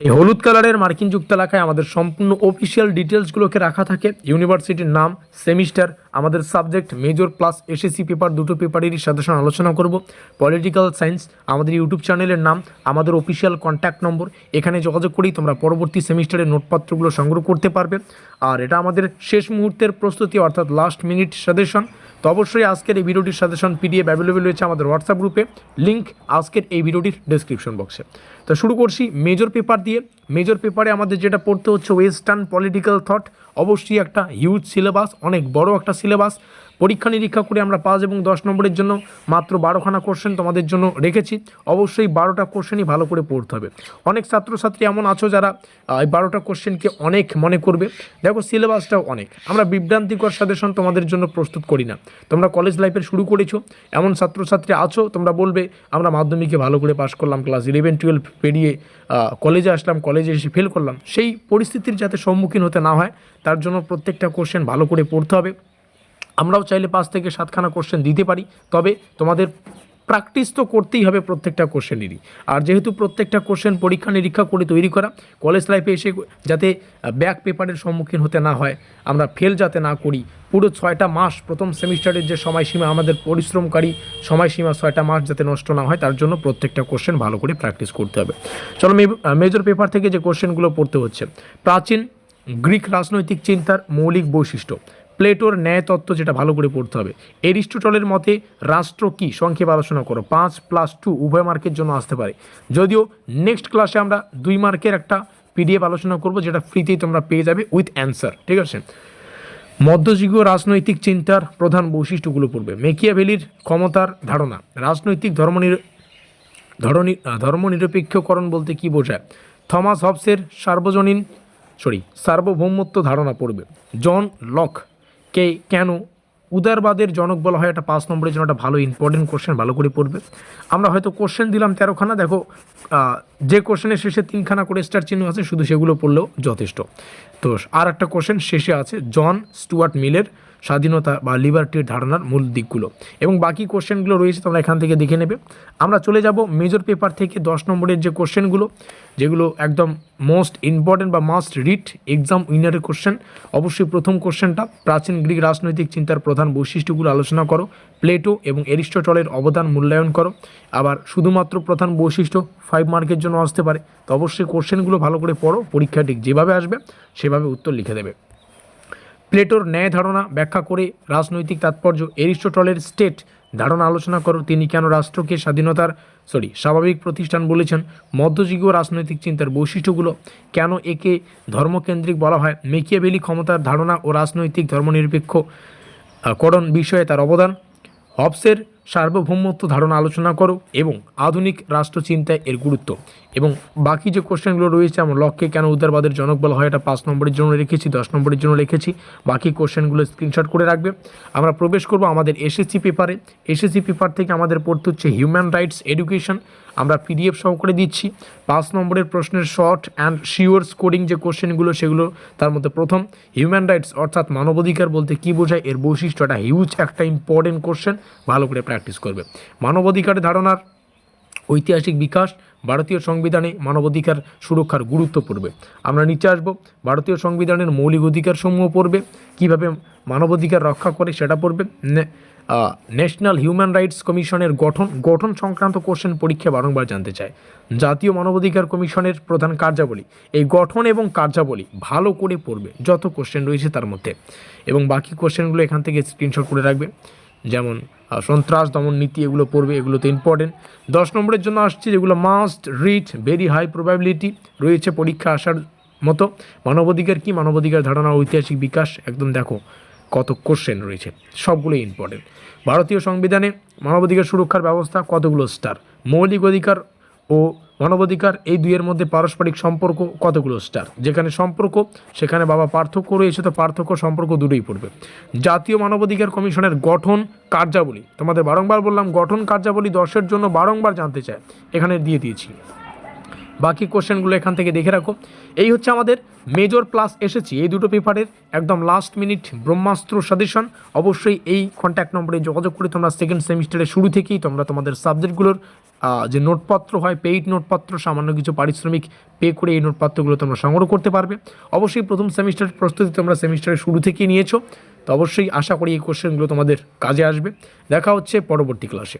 এই হলুদ কালারের মার্কিন যুক্ত এলাকায় আমাদের সম্পূর্ণ অফিসিয়াল ডিটেলসগুলোকে রাখা থাকে। ইউনিভার্সিটির নাম, সেমিস্টার, আমাদের subject major plus SSC paper, দুটো পেপারেরই সাজেশন আলোচনা করব। পলিটিক্যাল সায়েন্স আমাদের ইউটিউব চ্যানেলের নাম, আমাদের অফিসিয়াল কন্ট্যাক্ট নম্বর, এখানে যোগাযোগ করেই তোমরা পরবর্তী সেমিস্টারের নোটপত্রগুলো সংগ্রহ করতে পারবে। আর এটা আমাদের শেষ মুহূর্তের প্রস্তুতি, অর্থাৎ লাস্ট মিনিট সাজেশন। তো অবশ্যই আজকের এই ভিডিওটির সাজেশন পিডিএফ অ্যাভেলেবেল রয়েছে আমাদের হোয়াটসঅ্যাপ গ্রুপে, লিঙ্ক আজকের এই ভিডিওটির ডেসক্রিপশন বক্সে। তো শুরু করছি মেজর পেপার দিয়ে। মেজর পেপারে আমাদের যেটা পড়তে হচ্ছে ওয়েস্টার্ন পলিটিক্যাল থট। অবশ্যই একটা হিউজ সিলেবাস, অনেক বড় একটা সিলেবাস। পরীক্ষা নিরীক্ষা করে আমরা 5 এবং 10 নম্বরের জন্য মাত্র 12খানা কোশ্চেন তোমাদের জন্য রেখেছি। অবশ্যই 12টা কোশ্চেনই ভালো করে পড়তে হবে। অনেক ছাত্রছাত্রী এমন আছো যারা এই 12টা কোশ্চেনকে অনেক মনে করবে। দেখো সিলেবাসটাও অনেক, আমরা বিভ্রান্তিকর সাজেশন তোমাদের জন্য প্রস্তুত করি না। তোমরা কলেজ লাইফের শুরু করেছো, এমন ছাত্রছাত্রী আছো তোমরা বলবে আমরা মাধ্যমিকে ভালো করে পাশ করলাম, ক্লাস 11-12 পেরিয়ে কলেজে আসলাম, কলেজে এসে ফেল করলাম। সেই পরিস্থিতির যাতে সম্মুখীন হতে না হয় তার জন্য প্রত্যেকটা কোশ্চেন ভালো করে পড়তে হবে। আমরাও চাইলে 5 থেকে 7খানা কোশ্চেন দিতে পারি, তবে তোমাদের প্র্যাকটিস তো করতেই হবে প্রত্যেকটা কোশ্চেনেরই। আর যেহেতু প্রত্যেকটা কোশ্চেন পরীক্ষা নিরীক্ষা করে তৈরি করা, কলেজ লাইফে এসে যাতে ব্যাক পেপারের সম্মুখীন হতে না হয়, আমরা ফেল যাতে না করি, পুরো 6টা মাস প্রথম সেমিস্টারের যে সময়সীমা, আমাদের পরিশ্রমকারী সময়সীমা 6টা মাস যাতে নষ্ট না হয় তার জন্য প্রত্যেকটা কোশ্চেন ভালো করে প্র্যাকটিস করতে হবে। চলো মেজর পেপার থেকে যে কোশ্চেনগুলো পড়তে হচ্ছে, প্রাচীন গ্রিক রাজনৈতিক চিন্তার মৌলিক বৈশিষ্ট্য, প্লেটোর ন্যায় তত্ত্ব যেটা ভালো করে পড়তে হবে, এরিস্টটলের মতে রাষ্ট্র কি সংক্ষেপে আলোচনা করো। 5+2 উভয় মার্কের জন্য আসতে পারে, যদিও নেক্সট ক্লাসে আমরা 2 মার্কের একটা পিডিএফ আলোচনা করব যেটা ফ্রিতেই তোমরা পেয়ে যাবে উইথ অ্যান্সার, ঠিক আছে। মধ্যযুগীয় রাজনৈতিক চিন্তার প্রধান বৈশিষ্ট্যগুলো পড়বে, মেকিয়াভেলির ক্ষমতার ধারণা, রাজনৈতিক ধর্মনিরপেক্ষকরণ বলতে কি বোঝায়, থমাস হবসের সার্বভৌমত্ব ধারণা পড়বে, জন লক কে কেন উদারবাদের জনক বলা হয়। এটা 5 নম্বরের জন্য একটা ভালো ইম্পর্টেন্ট কোশ্চেন, ভালো করে পড়বে। আমরা হয়তো কোশ্চেন দিলাম 13খানা, দেখো যে কোশ্চেনের শেষে 3খানা করে স্টার চিহ্ন আছে, শুধু সেগুলো পড়লেও যথেষ্ট। তো আর একটা কোশ্চেন শেষে আছে জন স্টুয়ার্ট মিলের স্বাধীনতা বা লিবার্টির ধারণার মূল দিকগুলো, এবং বাকি কোশ্চেনগুলো রয়েছে তোমরা এখান থেকে দেখে নেবে। আমরা চলে যাব মেজর পেপার থেকে 10 নম্বরের যে কোশ্চেনগুলো, যেগুলো একদম মোস্ট ইম্পর্টেন্ট বা মাস্ট রিড এক্সাম উইনারের কোশ্চেন। অবশ্যই প্রথম কোশ্চেনটা, প্রাচীন গ্রিক রাজনৈতিক চিন্তার প্রধান বৈশিষ্ট্যগুলো আলোচনা করো, প্লেটো এবং এরিস্টটলের অবদান মূল্যায়ন করো। আবার শুধুমাত্র প্রধান বৈশিষ্ট্য 5 মার্কের জন্য আসতে পারে। তো অবশ্যই কোশ্চেনগুলো ভালো করে পড়ো, পরীক্ষা ঠিক যেভাবে আসবে সেভাবে উত্তর লিখে দেবে। প্লেটোর ন্যায় ধারণা ব্যাখ্যা করে রাজনৈতিক তাৎপর্য, এরিস্টটলের স্টেট ধারণা আলোচনা করো, তিনি কেন রাষ্ট্রকে স্বাভাবিক প্রতিষ্ঠান বলেছেন, মধ্যযুগীয় রাজনৈতিক চিন্তার বৈশিষ্ট্যগুলো, কেন একে ধর্মকেন্দ্রিক বলা হয়, মেকিয়াভেলি ক্ষমতার ধারণা ও রাজনৈতিক ধর্মনিরপেক্ষ করণ বিষয়ে তার অবদান, হবসের সার্বভৌমত্ব ধারণা আলোচনা করো, এবং আধুনিক রাষ্ট্রচিন্তায় এর গুরুত্ব। এবং বাকি যে কোশ্চেনগুলো রয়েছে, আমার লক্ষ্যে কেন উদারবাদের জনক বলা হয়, এটা 5 নম্বরের জন্য রেখেছি, 10 নম্বরের জন্য রেখেছি। বাকি কোশ্চেনগুলো স্ক্রিনশট করে রাখবে। আমরা প্রবেশ করব আমাদের এসএসসি পেপারে। এসএসসি পেপার থেকে আমাদের পড়তে হচ্ছে হিউম্যান রাইটস এডুকেশন, আমরা পিডিএফ সহকারে দিচ্ছি। 5 নম্বরের প্রশ্নের শর্ট অ্যান্ড শিওর স্কোরিং যে কোশ্চেনগুলো, সেগুলো তার মধ্যে প্রথম, হিউম্যান রাইটস অর্থাৎ মানবাধিকার বলতে কী বোঝায়, এর বৈশিষ্ট্যটা হিউজ একটা ইম্পর্টেন্ট কোশ্চেন, ভালো করে প্র্যাকটিস করবে। মানবাধিকারের ধারণার ঐতিহাসিক বিকাশ, ভারতীয় সংবিধানে মানবাধিকার সুরক্ষার গুরুত্ব পড়বে। আমরা নিচে আসব, ভারতীয় সংবিধানের মৌলিক অধিকারসমূহ পড়বে, কীভাবে মানবাধিকার রক্ষা করে সেটা পড়বে। ন্যাশনাল হিউম্যান রাইটস কমিশনের গঠন সংক্রান্ত কোশ্চেন পরীক্ষা বারংবার জানতে চায়। জাতীয় মানবাধিকার কমিশনের প্রধান কার্যাবলী, এই গঠন এবং কার্যাবলী ভালো করে পড়বে, যত কোশ্চেন রয়েছে তার মধ্যে। এবং বাকি কোশ্চেনগুলো এখান থেকে স্ক্রিনশট করে রাখবে, যেমন সন্ত্রাস দমন নীতি, এগুলো পড়বে, এগুলো তো ইম্পর্টেন্ট। 10 নম্বরের জন্য আসছে যেগুলো must read, very high probability রয়েছে পরীক্ষা আসার মতো। মানবাধিকার কি, মানবাধিকার ধারণা ঐতিহাসিক বিকাশ, একদম দেখো কত কোশ্চেন রয়েছে, সবগুলোই ইম্পর্টেন্ট। ভারতীয় সংবিধানে মানবাধিকার সুরক্ষার ব্যবস্থা, কতগুলো স্টার। মৌলিক অধিকার ও মানবাধিকার, এই দুইয়ের মধ্যে পারস্পরিক সম্পর্ক, কতগুলো স্টার। যেখানে সম্পর্ক সেখানে বাবা পার্থক্য রয়েছে, তো পার্থক্য সম্পর্ক দুটোই পড়বে। জাতীয় মানবাধিকার কমিশনের গঠন কার্যাবলী, তোমাদের বারংবার বললাম গঠন কার্যাবলী 10-এর জন্য বারংবার জানতে চায়, এখানে দিয়ে দিয়েছি। বাকি কোশ্চেনগুলো এখান থেকে দেখে রাখো। এই হচ্ছে আমাদের মেজর প্লাস এসেছি এই দুটো পেপারের একদম লাস্ট মিনিট ব্রহ্মাস্ত্র সাজেশন। অবশ্যই এই কন্ট্যাক্ট নম্বরে যোগাযোগ করে তোমরা সেকেন্ড সেমিস্টারের শুরু থেকেই তোমরা তোমাদের সাবজেক্টগুলোর যে নোটপত্র হয়, পেইড নোটপত্র, সামান্য কিছু পারিশ্রমিক পে করে এই নোটপত্রগুলো তোমরা সংগ্রহ করতে পারবে। অবশ্যই প্রথম সেমিস্টারের প্রস্তুতি তোমরা সেমিস্টারের শুরু থেকেই নিয়েছো, তো অবশ্যই আশা করি এই কোশ্চেনগুলো তোমাদের কাজে আসবে। দেখা হচ্ছে পরবর্তী ক্লাসে।